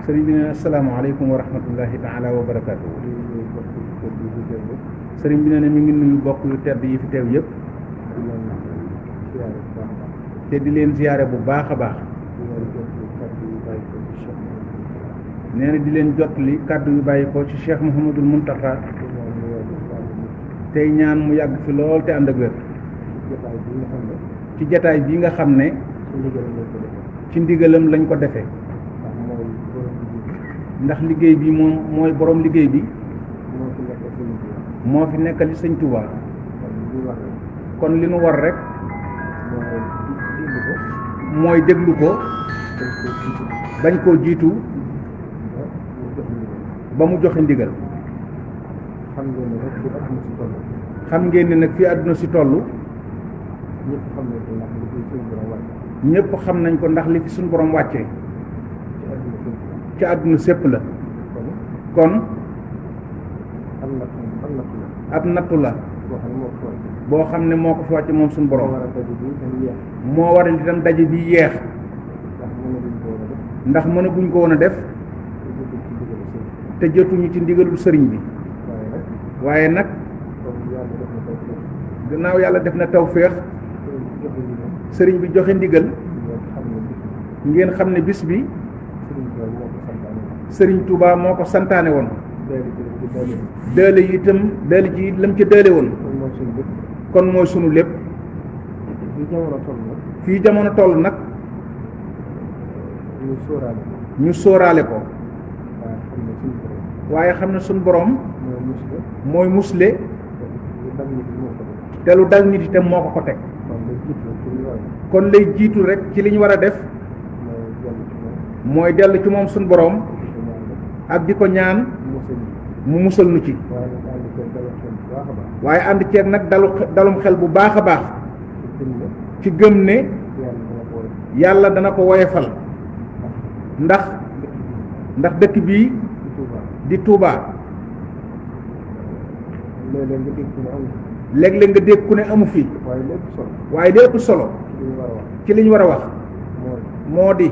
sëriñ bi ne asalaamaaleykum wa rahmatullahi taala wa barakaatu. sëriñ bi ne mi ngi nuyu bokk yu tedd yi fi teew yëpp te di leen ziyaare bu baax a baax. nee na di leen jottali kàddu yu bàyyi ko ci Cheikh Mouhamadul Mountakha tey ñaan mu yàgg fi lool te ànd ak wér. ci jataay bii nga xam ne ci ndigalam lañ ko defee ndax liggéey bi moom mooy borom liggéey bi moo fi nekkali sëñ Touba kon li nu war rek mooy déglu ko bañ koo jiitu ba mu joxe ndigal. xam ngeen ne nag fi àdduna si toll ñëpp xam nañ ko ndax li fi suñu borom wàccee ci àdduna sépp la. kon ab nattu la boo xam ne moo ko fi wàcce moom suñu borom moo waral itam daje bi yeex ndax mënaguñ ko woon a def te jotuñu ci ndigalul sëriñ bi. waaye nag gannaaw yàlla def na tawféex sëriñ bi joxe ndigal ngeen xam ne bis bi sëriñ Touba moo ko santaane woon. dële yi itam dële ji lam ca dële woon kon mooy sunu lépp. fii jamono toll nag ñu sóoraale ko waaye xam ne sunu borom mooy musle te lu dal nit itam moo ko teg kon lay jiitu rek ci li ñu war a def mooy dellu ci moom suñu borom ak di ko ñaan mu musal nu ci. waaye ànd ceeg nag dalum xel bu baax a baax ci gëm ne yàlla dana ko woyefal ndax dëkk bii di Touba léeg-léeg nga dégg ku ne amu fi waaye li ëpp solo ci li ñu war a wax moo di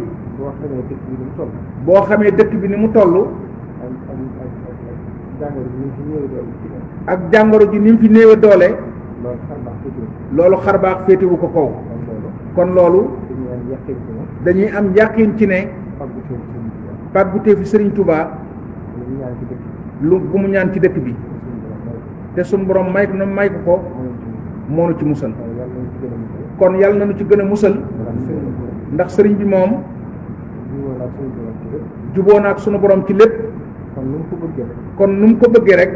boo xamee dëkk bi ni mu toll ak jàngoro ji ni mu fi néewe doole loolu xar baax féetewu ko kaw. kon loolu dañuy am yàqin ci ne pàggutee fi Sëriñ Touba lu bu mu ñaan ci dëkk bi te suñ borom may ko moo nu ci musal. kon yàlla na nu ci gën a musal ndax sëriñ bi moom juboo na ak sunu borom ci lépp. kon nu mu ko bëggee rek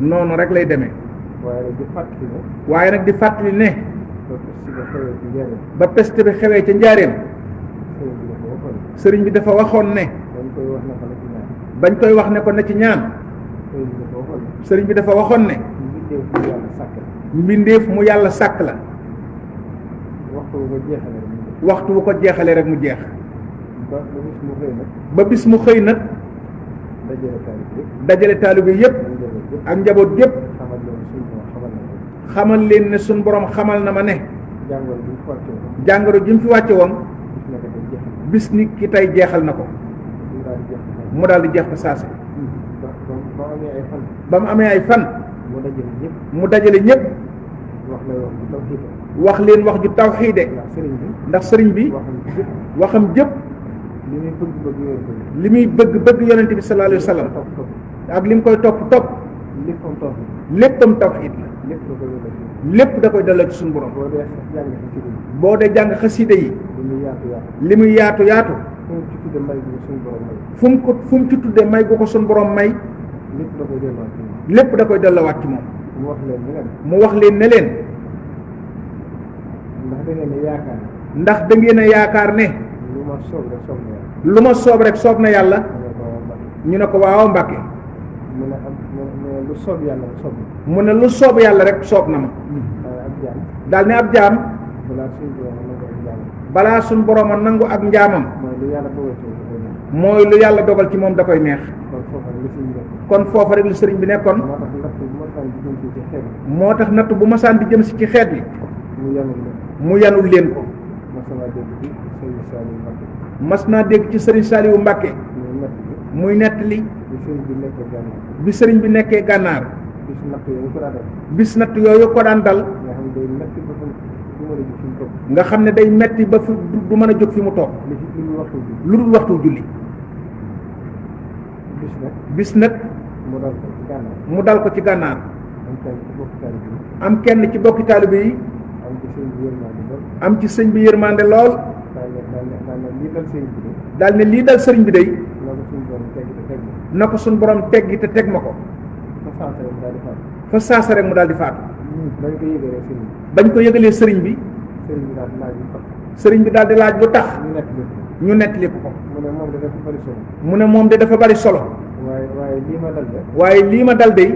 noonu rek lay demee. waaye nag di fàttali ne ba peste bi xewee ca njaareem sëriñ bi dafa waxoon ne bañ koy wax ne ko na ci ñaan sëriñ bi dafa waxoon ne mbindeef mu yàlla sàkk la waxtu bu ko jeexalee rek mu jeex ba bis mu xëy nag dajale taalibe yépp ak njaboot yépp xamal leen ne suñ borom xamal na ma ne jàngoro ji mu fi wàcce woon bis ni ki tey jeexal na ko mu daal di jeex ko saase ba mu amee ay fan mu dajale ñépp wax leen wax ju tawxiide ndax sëriñ bi waxam jëpp li muy bëgg yonente bi sallallahu alayhi wa sallam ak li mu koy topp léppam tawxiid la lépp da koy delloo ci suñu borom. boo dee jàng xasida yi li muy yaatu fu mu ci tudde may gu ko suñu borom may lépp da koy delloowaat ci moom. mu wax leen ne leen ndax da ngeen a yaakaar ne lu ma soob rek soob na yàlla. ñu ne ko waaw Mbàkke. mu ne lu soob yàlla rek soob na ma. daal ne ab jaam balaa suñ borom a nangu ak njaamam mooy lu yàlla dogal ci moom da koy neex. kon foofa rek lu sëriñ bi nekkoon. moo tax natt bu masaan di jëm si ci xeet bi mu yanul leen ko. mas naa dégg ci sëriñ Saliou Mbacke muy nettali bi sëriñ bi nekkee gànnaar bis natt yooyu ko daan dal nga xam ne day metti ba fu du mën a jóg fi mu toog lu dul waxtu julli. bis nag mu dal ko ci gànnaar am kenn ci bokki taalibe yi am ci sëñ bi yërmande lool daal ne lii dal sëriñ bi day na ko suñ borom teggi te teg ma ko fa saasa rek mu daal di faatu. bañ ko yëgalee sëriñ bi sëriñ bi daal di laaj lu tax ñu nettali ko mu ne moom de dafa bari solo waaye lii ma dal de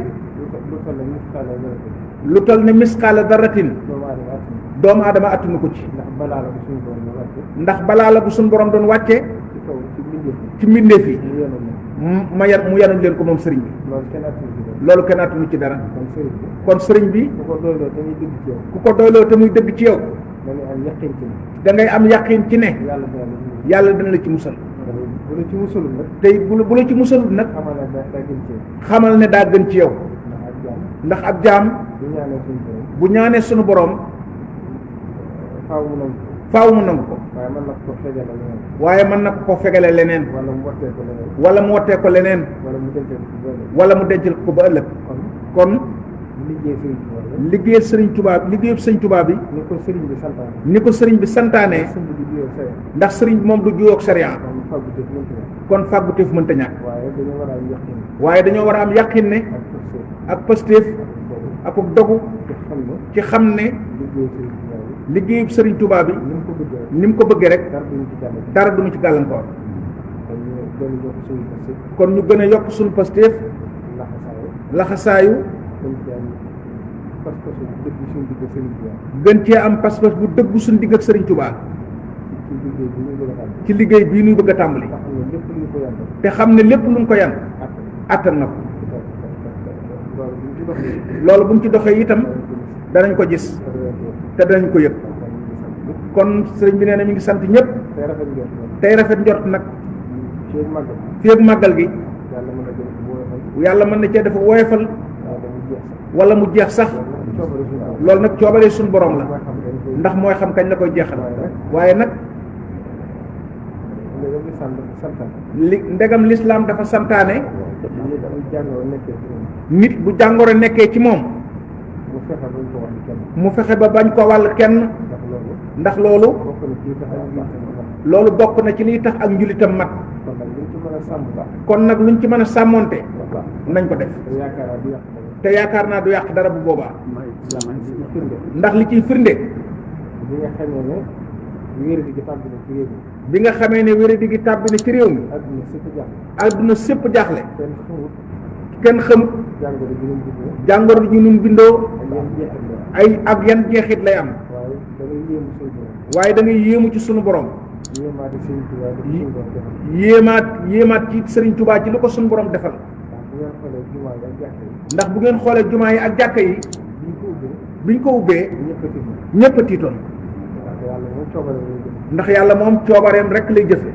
lu toll ne misqaala daratin doomu aadama attunu ko ci ndax balaa la bu suñ borom doon wàcce ci mbindeef yi mu yanul leen ko moom sëriñ bi loolu kenn attunu ci dara. kon sëriñ bi ku ko doyloo te muy dëgg ci yow da ngay am yaqin ci ne yàlla dina la ci musal. te it bu la ci musalul nag xamal ne daa gën ci yow ndax ab jaam bu ñaanee sunu borom faaw mu nangu ko waaye mën na ko fegale leneen wala mu wottee ko leneen wala mu dencal ko ba ëllëg. kon liggéey sëriñ Tuubaa liggéeyu sëriñ Tuubaa bi ni ko sëriñ bi santaane ndax sëriñ bi moom du juyoo ak sariya kon fàgguteef mënta ñàkk waaye dañoo war a am yàqin ne ak pëstéef ak dogu ci xam ne liggéeyu sëriñ Tuubaa bi ni mu ko bëggee rek dara duñu ci gàllankoor. kon ñu gën a yokk suñu pëstéef laxasaayu gën cee am pas-pas bu dëggu suñu digg ak sëriñ Tuubaa ci liggéey bii ñuy bëgg a tàmbali te xam ne lépp lu mu ko yan attan na ko. loolu bu ñu ci doxee itam danañ ko gis te danañ ko yëg. kon sëriñ bi nee na mi ngi sant ñëpp tey rafet njort nag fii ak màggal gi yàlla mën na cee dafa woyofal wala mu jeex sax loolu nag coobaree suñu borom la ndax mooy xam kañ la koy jeexal. waaye nag ndegam lislaam dafa santaane nit bu jàngoro nekkee ci moom mu fexe ba bañ ko wàll kenn ndax loolu bokk na ci liy tax ak njulitam mat. kon nag luñ ci mën a sàmmonte nañ ko def te yaakaar naa du yàq dara bu boobaa ndax li ciy firnde bi nga xamee ne wéradi gi tàbbi na ci réew mi adduna sépp jaaxle kenn xamut jàngoro ji nu mu bindoo ay ak yan jeexit lay am waaye da ngay yéemu ci sunu borom yéemaat ci Sëriñ Tuubaa ci lu ko sunu borom defal ndax bu ngeen xoolee jumaa yi ak jàkka yi biñ ko ubbee ñëpp a tiitoon ndax yàlla moom coobareem rek lay jëfe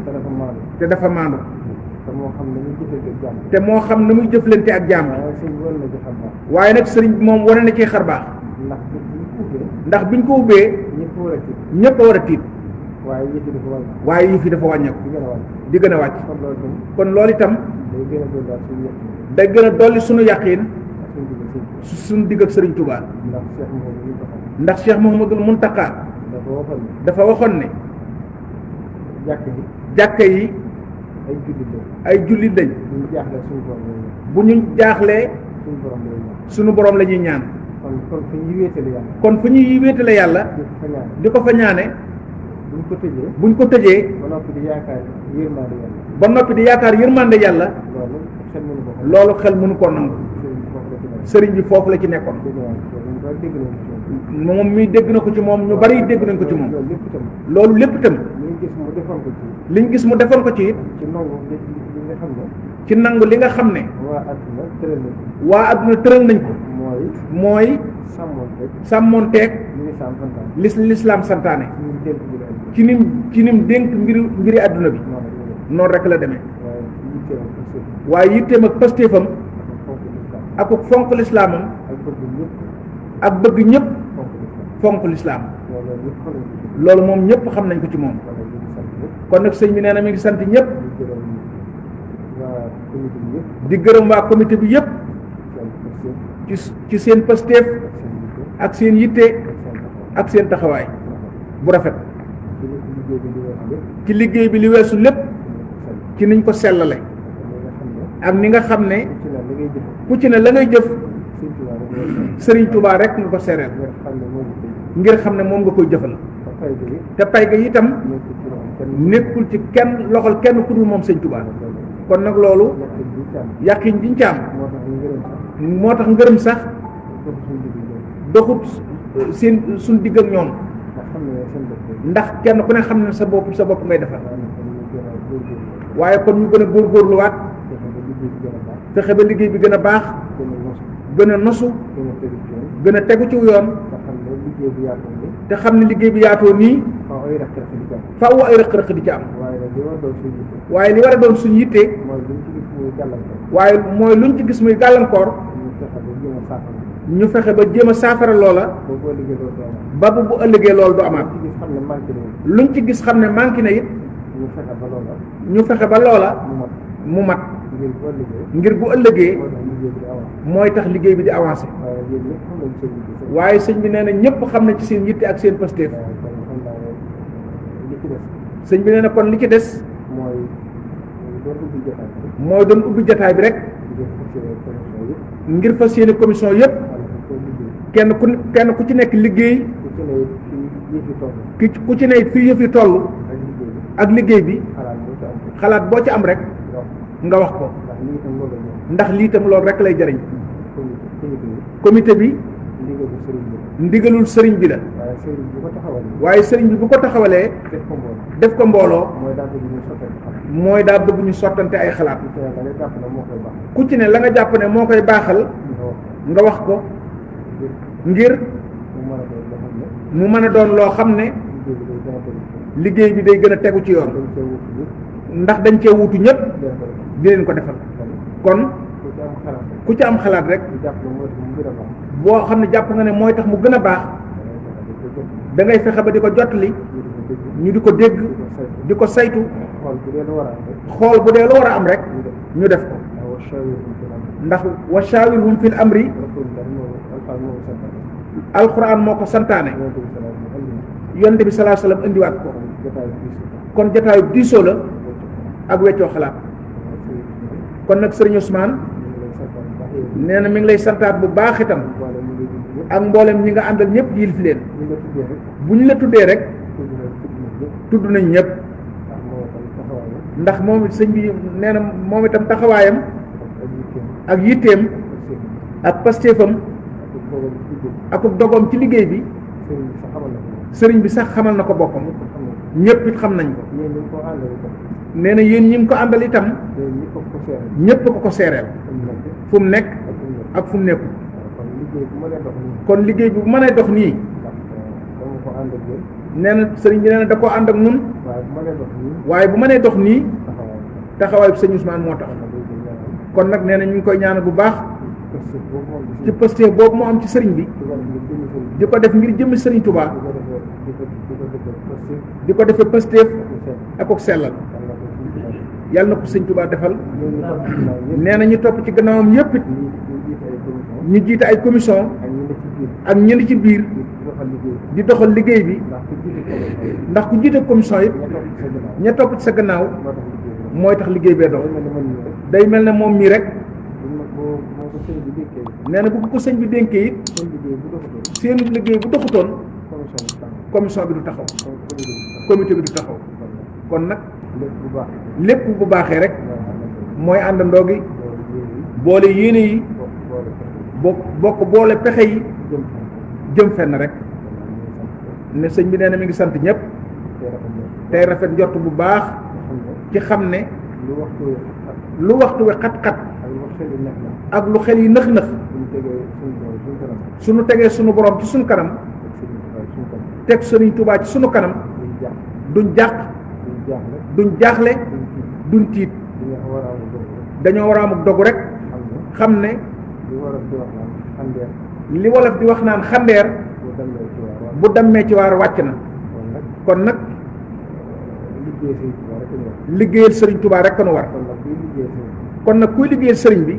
te dafa maandu te moo xam ne muy jëflante ak jaam waaye nag sëriñ bi moom wane na ci xar baax ndax biñ ko ubbee ñëpp a war a tiit waaye yëf yi dafa wàññeeku di gën a wàcc. kon loolu itam day gën a dolli suñu yàqiin suñu digg ak Sëriñ Tuubaa ndax Cheikh Mouhamadul Mountakha dafa waxoon ne jàkka yi ay jullit lañ bu ñu jaaxlee suñu borom la ñuy ñaan kon fu ñuy wéetale yàlla di ko fa ñaane buñ ko tëjee ba noppi di yaakaar yërmande yàlla loolu xel mënu koo nangu sëriñ bi foofu la ci nekkoon moom mii dégg na ko ci moom ñu bari dégg nañ ko ci moom. loolu lépp itam. liñ gis mu defoon ko ci it. ci nangu li nga xam ne. waa adduna tëral nañ ko. mooy. sàmmoonteeg. lislaam santaane. ci nim dénk mbiri adduna bi. noonu rek la demee. waaye yitteem ak pastéefam. ak fonk lislaamam. ak bëgg ñëpp. fonk lislaam. loolu moom ñëpp xam nañ ko ci moom. kon nag sëñ bi nee na mi ngi sant ñëpp. di gërëm waa comité bi yëpp. ci seen pastéef. ak seen yitte. ak seen taxawaay bu rafet. ci liggéey bi li weesu lépp. ci niñ ko sellale. ak ni nga xam ne. ku ci ne la ngay jëf. Sëriñ Tuubaa rek nga ko seereel. ngir xam ne moom nga koy jëfal. te pay ga itam nekkul ci kenn loxol kenn ku dul moom Sëriñ Tuubaa. kon nag loolu yàqin jiñ ci am. moo tax ngërëm sax doxut seen suñ digg ak ñoom. ndax kenn ku ne xam ne sa bopp ngay defal. waaye kon ñu gën a góorgóorluwaat. fexe ba liggéey bi gën a baax. gën a nosu. gën a tegu ci yoon. te xam ne liggéey bi yaatoo nii. faaw ay rëq-rëq di ci am. waaye li war a doon suñu yitte. waaye mooy luñ ci gis muy gàllankoor. ñu fexe ba jéem a saafara loola. ba bu ëllëgee loolu du amaat. luñ ci gis xam ne manqué na it. ñu fexe ba loola. mu mat. ngir bu ëllëgee. mooy tax liggéey bi di avancé. waaye sëñ bi nee na ñëpp xam na ci seen yitte ak seen pastéef. sëñ bi nee na kon li ci des. mooy doon ubbi jotaay bi rek. ngir fas yéene commission yëpp. kenn ku ci nekk liggéey. ku ci ne fii yëf yi toll. ak liggéey bi. xalaat boo ci am rek. nga wax ko. ndax lii tam loolu rek lay jariñ. comité bi. ndigalul sëriñ bi la. waaye sëriñ bi bu ko taxawalee. def ko mbooloo. mooy daa bëgg ñu sottante ay xalaat. ku ci ne la nga jàpp ne moo koy baaxal. nga wax ko. ngir mu mën a doon loo xam ne. liggéey bi day gën a tegu ci yoon. ndax dañ cee wutu ñëpp. di leen ko defal. kon ku ci am xalaat rek. boo xam ne jàpp nga ne mooy tax mu gën a baax. da ngay fexe ba di ko jottali. ñu di ko dégg. di ko saytu. xool bu dee lu war a am rek. ñu def ko. ndax wa shawirhum fil amri. alquran moo ko santaane. yonent bi sallallahu alayhi wasallam indiwaat ko. kon jotaayu diisoo la. ak weccoo xalaat. kon nag sëriñ Ousmane. nee na mi ngi lay santaat bu baax itam. ak mboolem ñi nga àndal ñëpp yilif leen. bu ñu la tuddee rek. tudd nañ ñëpp. ndax moom sëñ bi nee na moom itam taxawaayam. ak yitteem. ak pastéefam. ak dogoom ci liggéey bi. sëriñ bi sax xamal na ko boppam. ñëpp it xam nañ ko. nee na yéen ñi ngi ko àndal itam. ñëpp ko seereel. fu mu nekk ak fu mu nekkul. kon liggéey bi bu mënee dox nii. nee na sëriñ bi nee na da koo ànd ak nun. waaye bu mënee dox nii. taxawaayu sëñ Ousmane moo tax. kon nag nee na ñu ngi koy ñaanal bu baax. ci pastéef boobu moo am ci sëriñ bi. di ko def ngir jëmmi sëriñ Touba. di ko defee pastéef ak ak sellal. yàlla na ko sëñ Touba defal. nee na ñu topp ci gannaawam yépp it. ñu jiite ay commission. ak ñenn ci biir. di doxal liggéey bi. ndax ku jiite commission it. ña topp ci sa gannaaw. mooy tax liggéey bee dox. day mel ne moom mii rek. nee na bu ko sëñ bi dénkee it. seen liggéey bu doxutoon. commission bi du taxaw. comité bi du taxaw. kon nag. lépp bu baaxee rek. mooy àndandoo gi. boole yéene yi. bokk boole pexe yi. jëm fenn rek ne sëñ bi nee na mi ngi sant ñëpp tey rafet njort bu baax ci xam ne lu waxtu wi xat-xat ak lu xel yi nëx-nëx suñu tegee suñu borom ci suñu kanam teg Sëriñ Tuubaa ci suñu kanam duñ jàq duñ jaaxle duñ tiit dañoo war a am dogu rek xam ne li wolof di wax naan xandeer bu dammee ci waar wàcc na kon nag liggéeyal Sëriñ Tuubaa rek nu war kon nag kuy liggéeyal sëriñ bi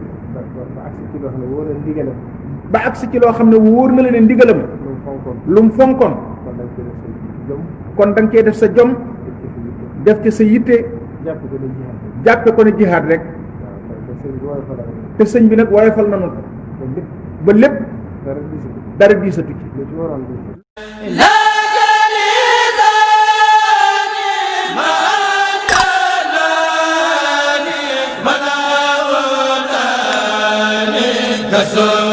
ba agsi ci loo xam ne wóor na la ne ndigalam lu mu fonkoon kon da nga cee def sa jom def ci sa yitte jàppe ko ne jihaad rek te sëñ bi nag woyofal nanu ko ba lépp dara diisatu ci so